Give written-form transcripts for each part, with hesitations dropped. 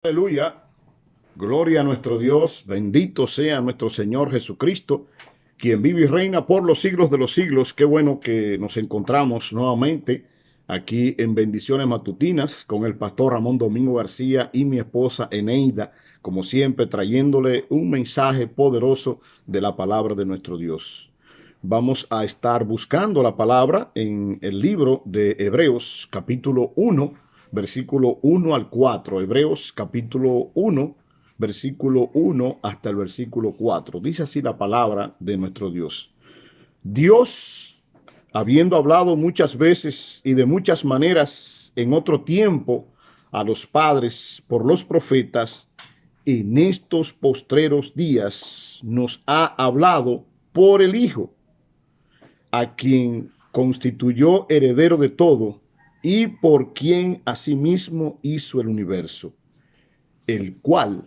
Aleluya, gloria a nuestro Dios, bendito sea nuestro Señor Jesucristo, quien vive y reina por los siglos de los siglos. Qué bueno que nos encontramos nuevamente aquí en Bendiciones Matutinas con el pastor Ramón Domingo García y mi esposa Eneida, como siempre trayéndole un mensaje poderoso de la palabra de nuestro Dios. Vamos a estar buscando la palabra en el libro de Hebreos capítulo 1, versículo 1 al 4. Hebreos capítulo 1, versículo 1 hasta el versículo 4. Dice así la palabra de nuestro Dios. Dios, habiendo hablado muchas veces y de muchas maneras en otro tiempo a los padres por los profetas, en estos postreros días nos ha hablado por el Hijo, a quien constituyó heredero de todo y por quien asimismo hizo el universo, el cual,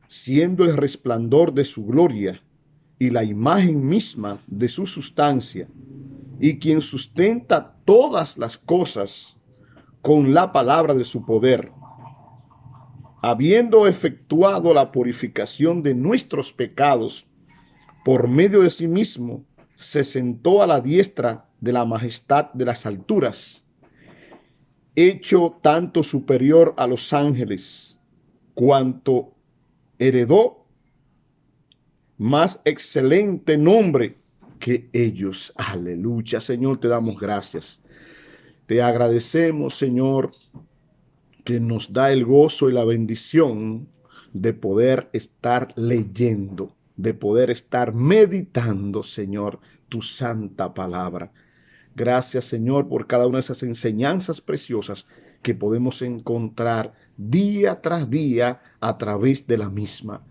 siendo el resplandor de su gloria y la imagen misma de su sustancia, y quien sustenta todas las cosas con la palabra de su poder, habiendo efectuado la purificación de nuestros pecados por medio de sí mismo, se sentó a la diestra de la majestad de las alturas, hecho tanto superior a los ángeles, cuanto heredó más excelente nombre que ellos. Aleluya, Señor, te damos gracias. Te agradecemos, Señor, que nos da el gozo y la bendición de poder estar leyendo, de poder estar meditando, Señor, tu santa palabra. Gracias, Señor, por cada una de esas enseñanzas preciosas que podemos encontrar día tras día a través de la misma.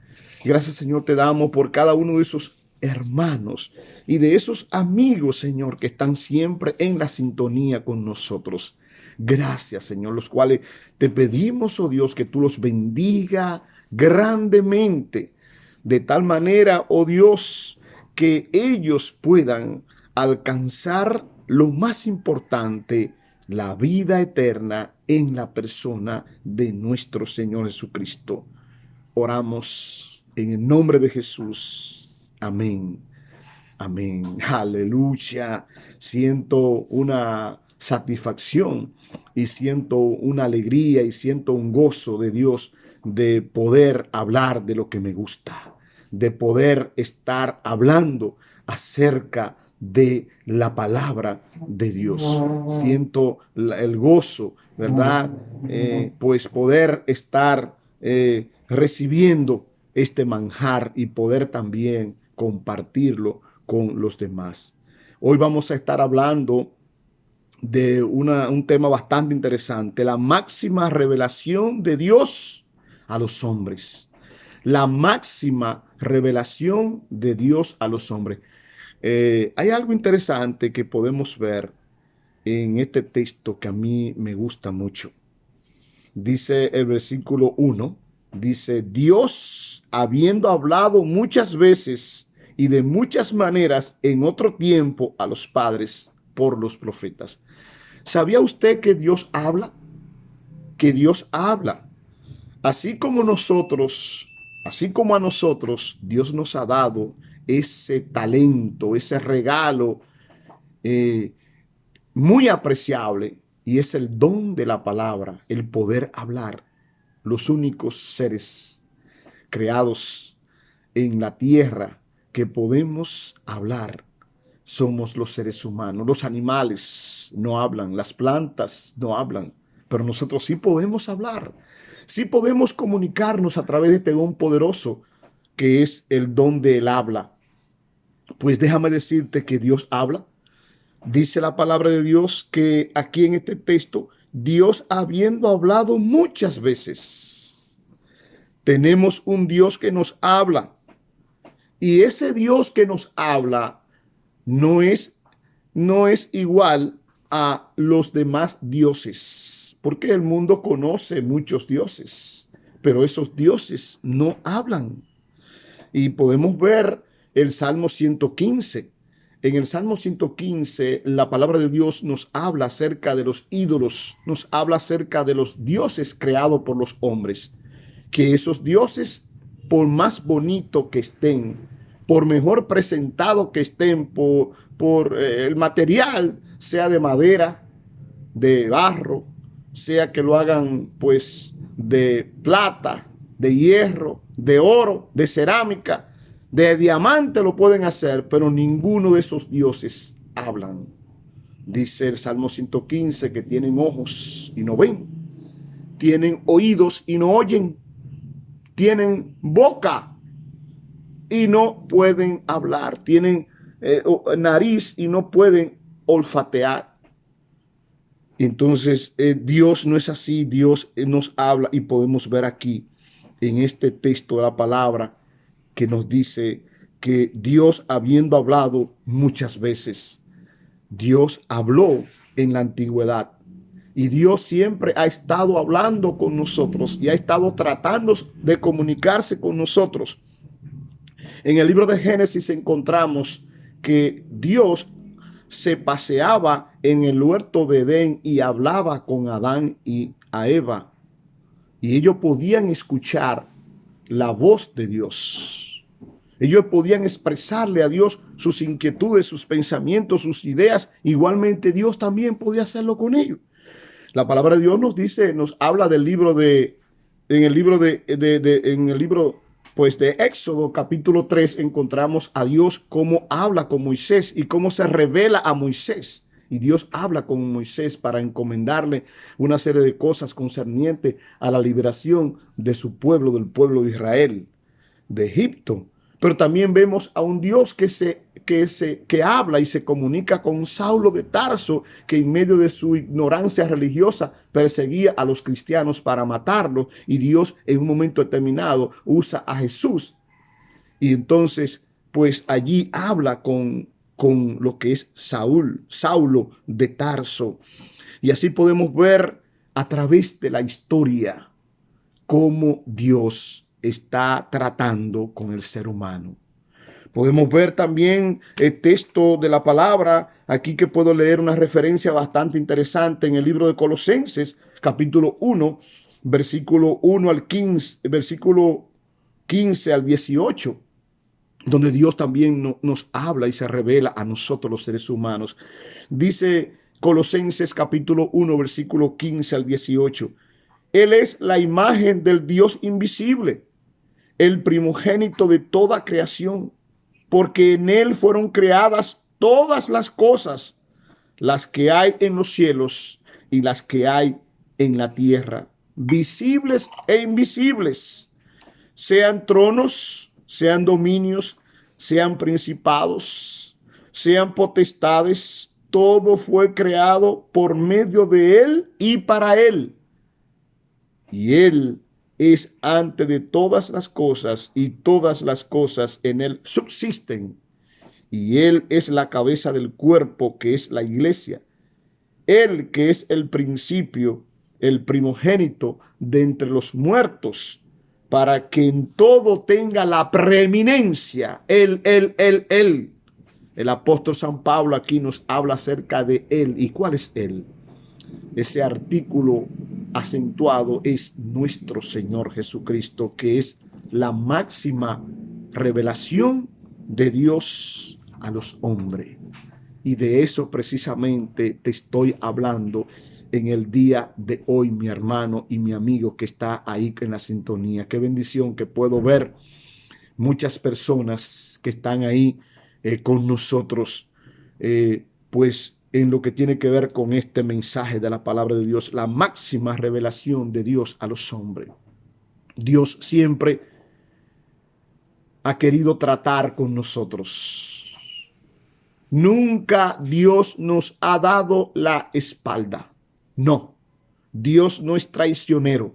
Gracias, Señor, te damos por cada uno de esos hermanos y de esos amigos, Señor, que están siempre en la sintonía con nosotros. Gracias, Señor, los cuales te pedimos, oh Dios, que tú los bendiga grandemente, de tal manera, oh Dios, que ellos puedan alcanzar lo más importante, la vida eterna en la persona de nuestro Señor Jesucristo. Oramos en el nombre de Jesús. Amén. Amén. Aleluya. Siento una satisfacción y siento una alegría y siento un gozo de Dios de poder hablar de lo que me gusta, de poder estar hablando acerca de la palabra de Dios. Siento el gozo, ¿verdad? Pues poder estar recibiendo este manjar y poder también compartirlo con los demás. Hoy vamos a estar hablando de un tema bastante interesante, la máxima revelación de Dios a los hombres. La máxima revelación de Dios a los hombres. Hay algo interesante que podemos ver en este texto que a mí me gusta mucho. Dice el versículo 1, dice, Dios, habiendo hablado muchas veces y de muchas maneras en otro tiempo a los padres por los profetas. ¿Sabía usted que Dios habla? Que Dios habla. Así como nosotros, así como a nosotros, Dios nos ha dado ese talento, ese regalo eh, muy apreciable, y es el don de la palabra, el poder hablar. Los únicos seres creados en la tierra que podemos hablar somos los seres humanos. Los animales no hablan, las plantas no hablan, pero nosotros sí podemos hablar. Sí podemos comunicarnos a través de este don poderoso que es el don del habla. Pues déjame decirte que Dios habla. Dice la palabra de Dios que aquí en este texto, Dios habiendo hablado muchas veces, tenemos un Dios que nos habla. Y ese Dios que nos habla no es igual a los demás dioses, porque el mundo conoce muchos dioses, pero esos dioses no hablan. Y podemos ver el Salmo 115. En el Salmo 115, la palabra de Dios nos habla acerca de los ídolos, nos habla acerca de los dioses creados por los hombres. que esos dioses, por más bonito que estén, por mejor presentado que estén, por el material, sea de madera, de barro, sea que lo hagan pues de plata, de hierro, de oro, de cerámica, de diamante, lo pueden hacer, pero ninguno de esos dioses hablan. Dice el Salmo 115 que tienen ojos y no ven, tienen oídos y no oyen, tienen boca y no pueden hablar, tienen nariz y no pueden olfatear. Entonces, Dios no es así. Dios nos habla, y podemos ver aquí en este texto de la palabra que nos dice que Dios, habiendo hablado muchas veces, Dios habló en la antigüedad, y Dios siempre ha estado hablando con nosotros y ha estado tratando de comunicarse con nosotros. En el libro de Génesis encontramos que Dios se paseaba en el huerto de Edén y hablaba con Adán y a Eva, y ellos podían escuchar la voz de Dios. Ellos podían expresarle a Dios sus inquietudes, sus pensamientos, sus ideas. Igualmente Dios también podía hacerlo con ellos. La palabra de Dios nos dice, nos habla del libro en el libro pues de Éxodo capítulo 3, encontramos a Dios cómo habla con Moisés y cómo se revela a Moisés. Y Dios habla con Moisés para encomendarle una serie de cosas concernientes a la liberación de su pueblo, del pueblo de Israel, de Egipto. Pero también vemos a un Dios que habla y se comunica con Saulo de Tarso, que en medio de su ignorancia religiosa perseguía a los cristianos para matarlos, y Dios en un momento determinado usa a Jesús, y entonces pues allí habla con lo que es Saulo de Tarso. Y así podemos ver a través de la historia cómo Dios está tratando con el ser humano. Podemos ver también el texto de la palabra, aquí que puedo leer una referencia bastante interesante en el libro de Colosenses, capítulo 1, versículo 1 al 15, versículo 15 al 18, donde Dios también nos habla y se revela a nosotros los seres humanos. Dice Colosenses capítulo 1, versículo 15 al 18. Él es la imagen del Dios invisible, el primogénito de toda creación, porque en él fueron creadas todas las cosas, las que hay en los cielos y las que hay en la tierra, visibles e invisibles, sean tronos, sean dominios, sean principados, sean potestades. Todo fue creado por medio de él y para él. Y él es antes de todas las cosas, y todas las cosas en él subsisten. Y él es la cabeza del cuerpo, que es la iglesia. Él que es el principio, el primogénito de entre los muertos, para que en todo tenga la preeminencia. Él. El apóstol San Pablo aquí nos habla acerca de él. ¿Y cuál es él? Ese artículo acentuado es nuestro Señor Jesucristo, que es la máxima revelación de Dios a los hombres. Y de eso precisamente te estoy hablando en el día de hoy, mi hermano y mi amigo que está ahí en la sintonía. Qué bendición que puedo ver muchas personas que están ahí con nosotros, pues en lo que tiene que ver con este mensaje de la palabra de Dios, la máxima revelación de Dios a los hombres. Dios siempre ha querido tratar con nosotros. Nunca Dios nos ha dado la espalda. No, Dios no es traicionero.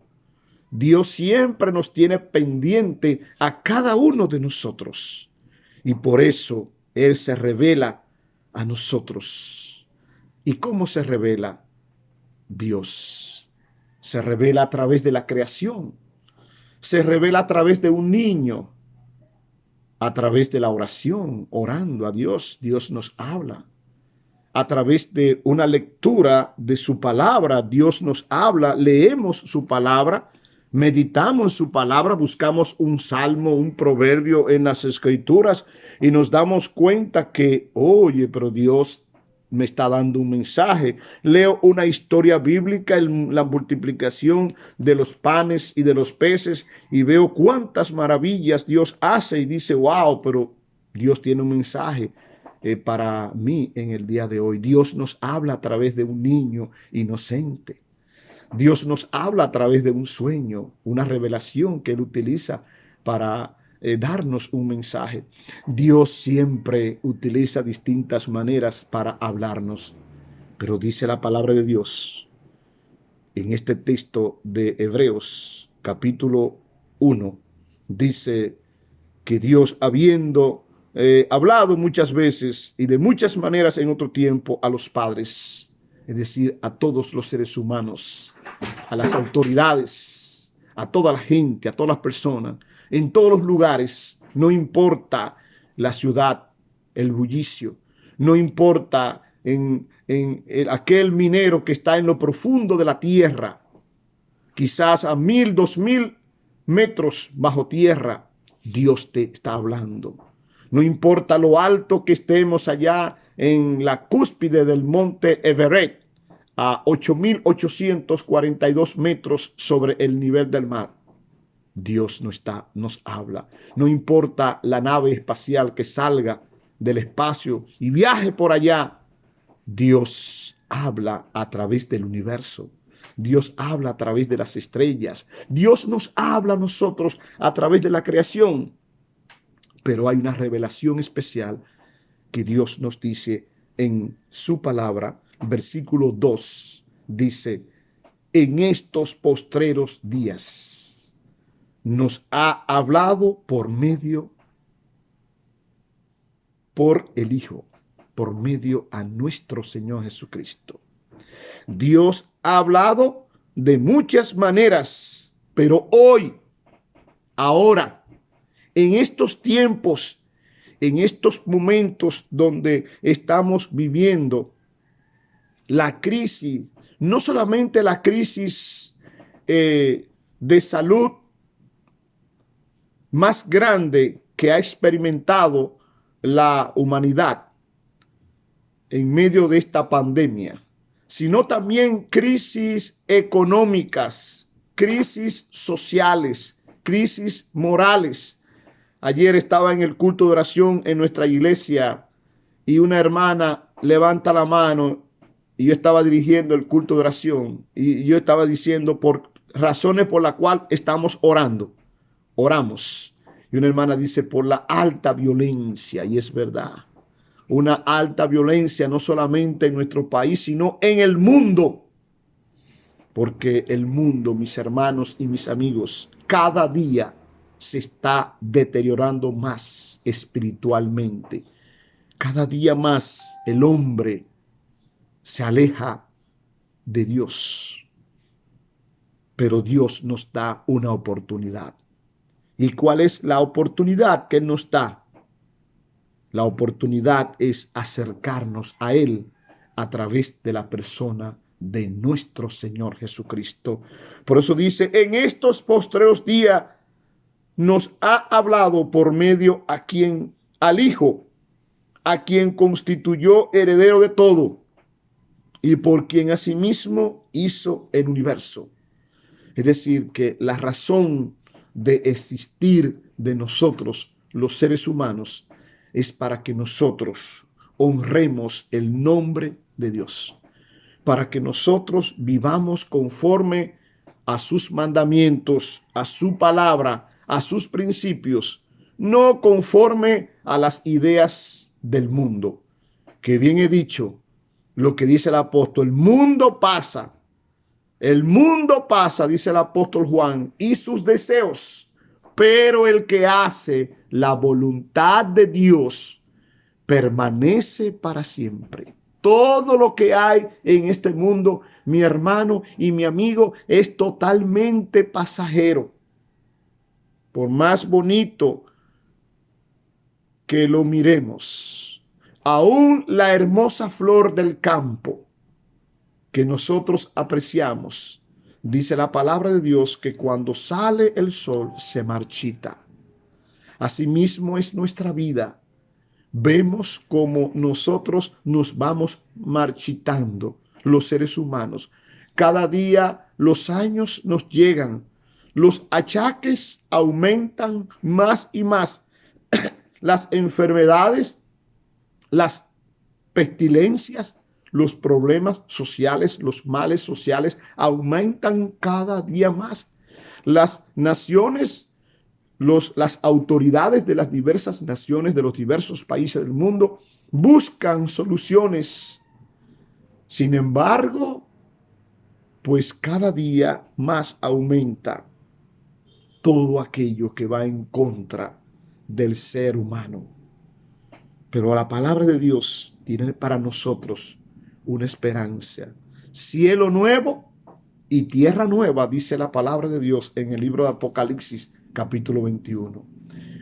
Dios siempre nos tiene pendiente a cada uno de nosotros. Y por eso Él se revela a nosotros. ¿Y cómo se revela Dios? Se revela a través de la creación. Se revela a través de un niño. A través de la oración, orando a Dios, Dios nos habla. A través de una lectura de su palabra, Dios nos habla. Leemos su palabra meditamos en su palabra, buscamos un salmo, un proverbio en las escrituras y nos damos cuenta que, oye, pero Dios me está dando un mensaje. Leo una historia bíblica, la multiplicación de los panes y de los peces, y veo cuántas maravillas Dios hace y dice, wow, pero Dios tiene un mensaje para mí en el día de hoy. Dios nos habla a través de un niño inocente. Dios nos habla a través de un sueño, una revelación que Él utiliza para darnos un mensaje. Dios siempre utiliza distintas maneras para hablarnos, pero dice la palabra de Dios en este texto de Hebreos, capítulo 1, dice que Dios, habiendo hablado muchas veces y de muchas maneras en otro tiempo a los padres, es decir, a todos los seres humanos, a las autoridades, a toda la gente, a todas las personas, en todos los lugares, no importa la ciudad, el bullicio, no importa en aquel minero que está en lo profundo de la tierra, quizás a 1000, 2000 metros bajo tierra, Dios te está hablando. No importa lo alto que estemos allá en la cúspide del monte Everest, a 8.842 metros sobre el nivel del mar. Dios nos habla. No importa la nave espacial que salga del espacio y viaje por allá, Dios habla a través del universo. Dios habla a través de las estrellas. Dios nos habla a nosotros a través de la creación. Pero hay una revelación especial que Dios nos dice en su palabra. Versículo 2 dice, en estos postreros días nos ha hablado por el Hijo, por medio a nuestro Señor Jesucristo. Dios ha hablado de muchas maneras, pero hoy, ahora, en estos tiempos, en estos momentos donde estamos viviendo la crisis, no solamente la crisis de salud más grande que ha experimentado la humanidad en medio de esta pandemia, sino también crisis económicas, crisis sociales, crisis morales. Ayer estaba en el culto de oración en nuestra iglesia y una hermana levanta la mano y yo estaba dirigiendo el culto de oración y yo estaba diciendo por razones por las cuales estamos orando. Oramos. Y una hermana dice por la alta violencia, y es verdad. Una alta violencia no solamente en nuestro país, sino en el mundo. Porque el mundo, mis hermanos y mis amigos, cada día se está deteriorando más espiritualmente. Cada día más el hombre se aleja de Dios. Pero Dios nos da una oportunidad. ¿Y cuál es la oportunidad que nos da? La oportunidad es acercarnos a Él a través de la persona de nuestro Señor Jesucristo. Por eso dice, en estos postreros días nos ha hablado por medio al Hijo, a quien constituyó heredero de todo y por quien asimismo hizo el universo. Es decir, que la razón de existir de nosotros, los seres humanos, es para que nosotros honremos el nombre de Dios, para que nosotros vivamos conforme a sus mandamientos, a su palabra, a sus principios, no conforme a las ideas del mundo. Que bien he dicho lo que dice el apóstol, el mundo pasa, dice el apóstol Juan, y sus deseos, pero el que hace la voluntad de Dios permanece para siempre. Todo lo que hay en este mundo, mi hermano y mi amigo, es totalmente pasajero. Por más bonito que lo miremos, aún la hermosa flor del campo que nosotros apreciamos, dice la palabra de Dios que cuando sale el sol se marchita. Asimismo es nuestra vida. Vemos como nosotros nos vamos marchitando, los seres humanos. Cada día los años nos llegan, los achaques aumentan más y más, las enfermedades, las pestilencias, los problemas sociales, los males sociales aumentan cada día más. Las naciones, las autoridades de las diversas naciones, de los diversos países del mundo, buscan soluciones. Sin embargo, pues cada día más aumenta todo aquello que va en contra del ser humano. Pero la palabra de Dios tiene para nosotros una esperanza. Cielo nuevo y tierra nueva, dice la palabra de Dios en el libro de Apocalipsis, capítulo 21.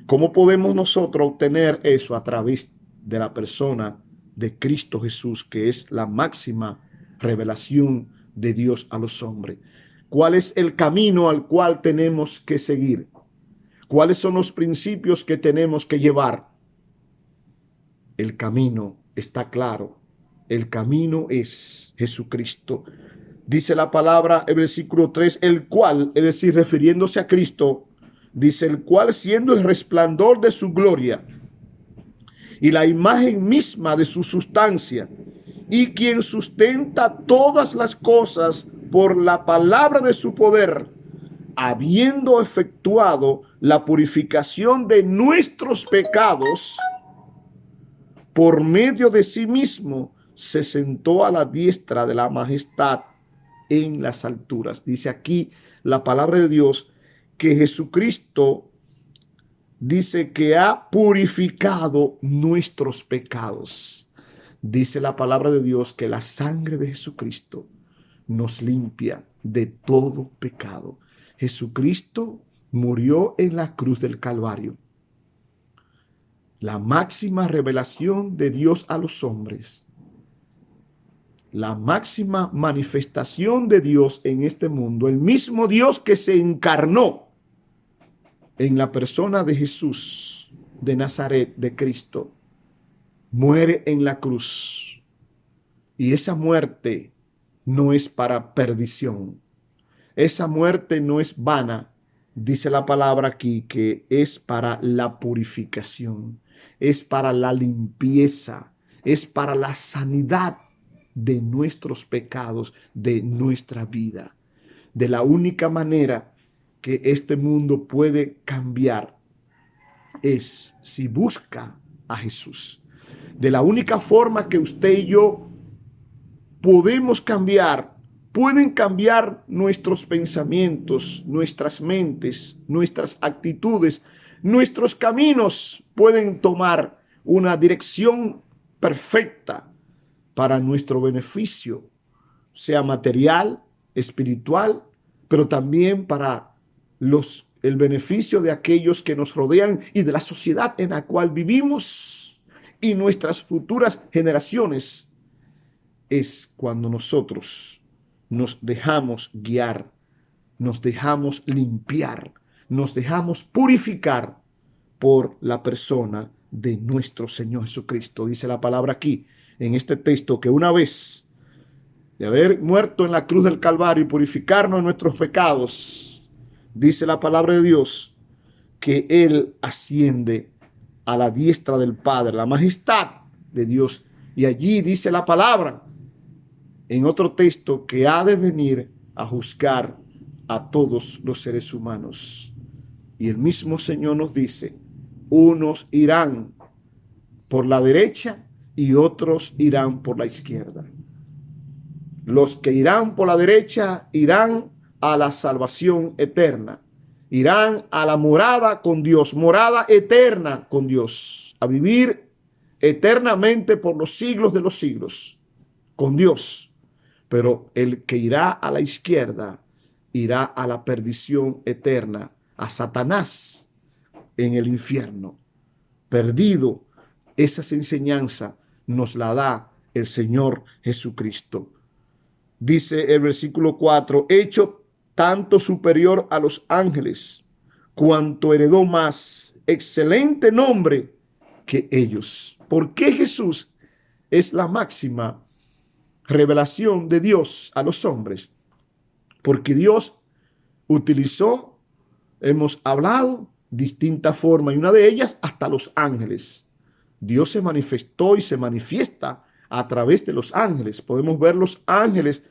¿Cómo podemos nosotros obtener eso? A través de la persona de Cristo Jesús, que es la máxima revelación de Dios a los hombres. ¿Cuál es el camino al cual tenemos que seguir? ¿Cuáles son los principios que tenemos que llevar? El camino está claro. El camino es Jesucristo. Dice la palabra, el versículo 3, el cual, es decir, refiriéndose a Cristo, dice, el cual siendo el resplandor de su gloria y la imagen misma de su sustancia, y quien sustenta todas las cosas por la palabra de su poder, habiendo efectuado la purificación de nuestros pecados, por medio de sí mismo, se sentó a la diestra de la majestad en las alturas. Dice aquí la palabra de Dios que Jesucristo dice que ha purificado nuestros pecados. Dice la palabra de Dios que la sangre de Jesucristo nos limpia de todo pecado. Jesucristo murió en la cruz del Calvario. La máxima revelación de Dios a los hombres. La máxima manifestación de Dios en este mundo. El mismo Dios que se encarnó en la persona de Jesús de Nazaret, de Cristo, muere en la cruz. Y esa muerte no es para perdición. Esa muerte no es vana. Dice la palabra aquí que es para la purificación, es para la limpieza, es para la sanidad de nuestros pecados, de nuestra vida. De la única manera que este mundo puede cambiar es si busca a Jesús. De la única forma que usted y yo podemos cambiar, pueden cambiar nuestros pensamientos, nuestras mentes, nuestras actitudes, nuestros caminos pueden tomar una dirección perfecta para nuestro beneficio, sea material, espiritual, pero también para el beneficio de aquellos que nos rodean y de la sociedad en la cual vivimos y nuestras futuras generaciones. Es cuando nosotros nos dejamos guiar, nos dejamos limpiar, nos dejamos purificar por la persona de nuestro Señor Jesucristo. Dice la palabra aquí, en este texto, que una vez de haber muerto en la cruz del Calvario y purificarnos de nuestros pecados, dice la palabra de Dios, que Él asciende a la diestra del Padre, la majestad de Dios. Y allí dice la palabra, en otro texto, que ha de venir a juzgar a todos los seres humanos. Y el mismo Señor nos dice, unos irán por la derecha y otros irán por la izquierda. Los que irán por la derecha irán a la salvación eterna. Irán a la morada con Dios, morada eterna con Dios, a vivir eternamente por los siglos de los siglos con Dios. Pero el que irá a la izquierda irá a la perdición eterna, a Satanás en el infierno. Perdido, esas enseñanzas nos la da el Señor Jesucristo. Dice el versículo 4, hecho tanto superior a los ángeles, cuanto heredó más excelente nombre que ellos. ¿Por qué Jesús es la máxima revelación de Dios a los hombres? Porque Dios utilizó, hemos hablado, distintas formas, y una de ellas hasta los ángeles. Dios se manifestó y se manifiesta a través de los ángeles. Podemos ver los ángeles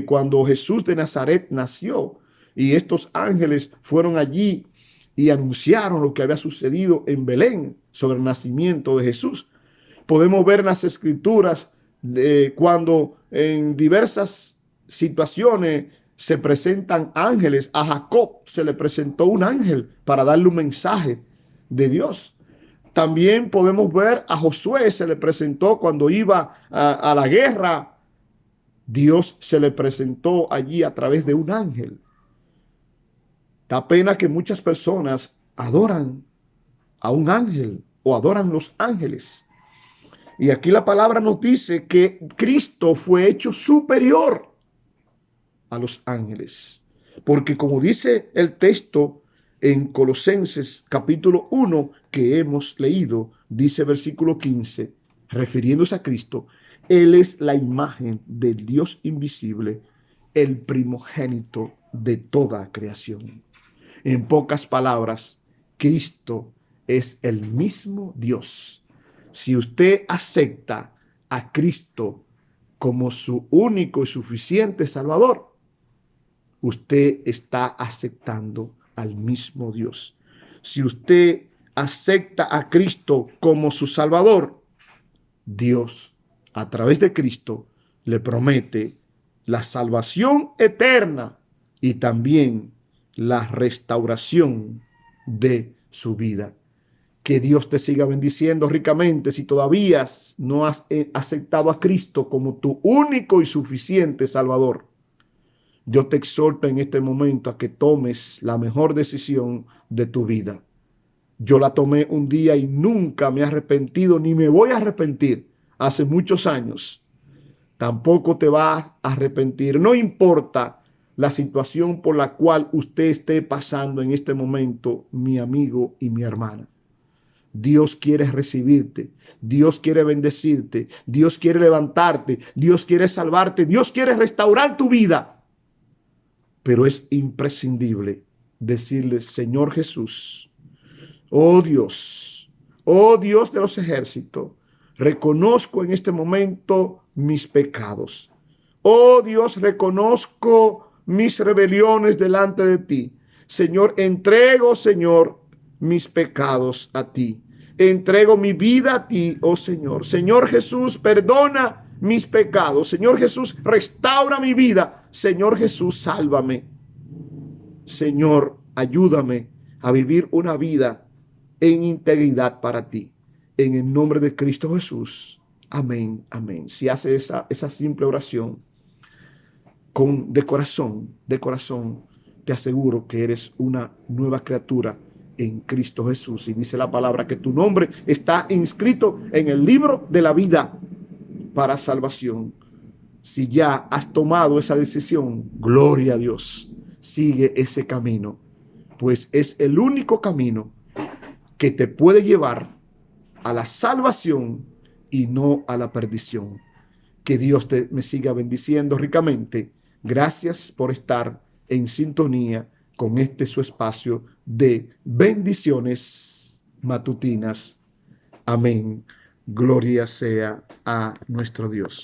cuando Jesús de Nazaret nació, y estos ángeles fueron allí y anunciaron lo que había sucedido en Belén sobre el nacimiento de Jesús. Podemos ver en las escrituras cuando en diversas situaciones se presentan ángeles. A Jacob se le presentó un ángel para darle un mensaje de Dios. También podemos ver a Josué, se le presentó cuando iba a la guerra. Dios se le presentó allí a través de un ángel. Da pena que muchas personas adoran a un ángel o adoran los ángeles. Y aquí la palabra nos dice que Cristo fue hecho superior a los ángeles. Porque como dice el texto en Colosenses capítulo 1 que hemos leído, dice versículo 15, refiriéndose a Cristo, Él es la imagen del Dios invisible, el primogénito de toda creación. En pocas palabras, Cristo es el mismo Dios. Si usted acepta a Cristo como su único y suficiente Salvador, usted está aceptando al mismo Dios. Si usted acepta a Cristo como su Salvador, Dios, a través de Cristo, le promete la salvación eterna y también la restauración de su vida. Que Dios te siga bendiciendo ricamente. Si todavía no has aceptado a Cristo como tu único y suficiente Salvador, yo te exhorto en este momento a que tomes la mejor decisión de tu vida. Yo la tomé un día y nunca me he arrepentido, ni me voy a arrepentir. Hace muchos años. Tampoco te vas a arrepentir. No importa la situación por la cual usted esté pasando en este momento, mi amigo y mi hermana. Dios quiere recibirte, Dios quiere bendecirte, Dios quiere levantarte, Dios quiere salvarte, Dios quiere restaurar tu vida. Pero es imprescindible decirle, Señor Jesús, oh Dios de los ejércitos, reconozco en este momento mis pecados. Oh Dios, reconozco mis rebeliones delante de ti. Señor, entrego, Señor, mis pecados a ti. Entrego mi vida a ti, oh Señor. Señor Jesús, perdona mis pecados. Señor Jesús, restaura mi vida. Señor Jesús, sálvame. Señor, ayúdame a vivir una vida en integridad para ti. En el nombre de Cristo Jesús. Amén, amén. Si hace esa simple oración de corazón, te aseguro que eres una nueva criatura en Cristo Jesús. Y dice la palabra que tu nombre está inscrito en el libro de la vida para salvación. Si ya has tomado esa decisión, gloria a Dios. Sigue ese camino, pues es el único camino que te puede llevar a la salvación y no a la perdición. Que Dios me siga bendiciendo ricamente. Gracias por estar en sintonía con este su espacio de bendiciones matutinas. Amén. Gloria sea a nuestro Dios.